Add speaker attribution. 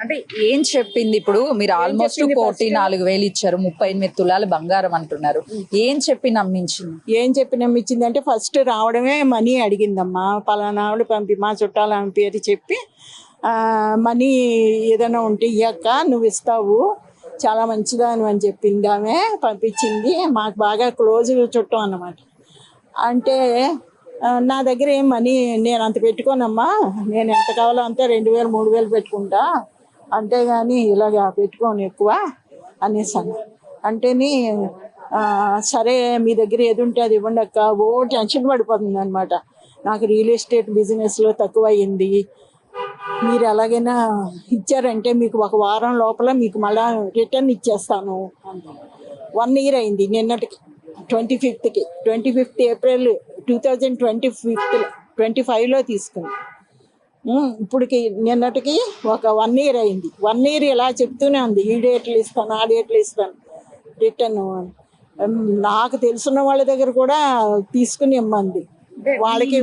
Speaker 1: అంటే ఏం చెప్పింది? ఇప్పుడు మీరు ఆల్మోస్ట్ 1,04,000 ఇచ్చారు, 38 తులాలు బంగారం అంటున్నారు. ఏం చెప్పి నమ్మించింది?
Speaker 2: ఏం చెప్పి నమ్మించింది అంటే ఫస్ట్ రావడమే మనీ అడిగిందమ్మా. పలానా ఆవిడ మా చుట్టాల ఆమె పేరు చెప్పి మనీ ఏదైనా ఉంటే ఇయ్యక్క నువ్వు ఇస్తావు, చాలా మంచిదాను అని చెప్పింది. ఆమె పంపించింది. మాకు బాగా క్లోజ్ చుట్టం అన్నమాట. అంటే నా దగ్గర ఏం మనీ నేను అంత పెట్టుకోనమ్మా, నేను ఎంత కావాలో అంతే 2,000 3,000 పెట్టుకుంటా, అంతేగాని ఇలాగా పెట్టుకోను ఎక్కువ అనేసాను. అంటేని సరే మీ దగ్గర ఏది ఉంటే అది ఇవ్వండి అక్క. టెన్షన్ పడిపోతుంది అనమాట. నాకు రియల్ ఎస్టేట్ బిజినెస్లో తక్కువ అయ్యింది, మీరు ఎలాగైనా ఇచ్చారంటే మీకు 1 వారం లోపల మీకు మళ్ళా రిటర్న్ ఇచ్చేస్తాను. 1 year అయింది నిన్నటికి, 25th ఏప్రిల్ 2025లో తీసుకుంది. ఇప్పటికి నిన్నటికి ఒక 1 year అయింది. 1 year ఇలా చెప్తూనే ఉంది, ఈ డేట్లు ఇస్తాను ఆ డేట్లు ఇస్తాను రిటర్న్. నాకు తెలుసున్న వాళ్ళ దగ్గర కూడా తీసుకుని ఇమ్మంది. వాళ్ళకి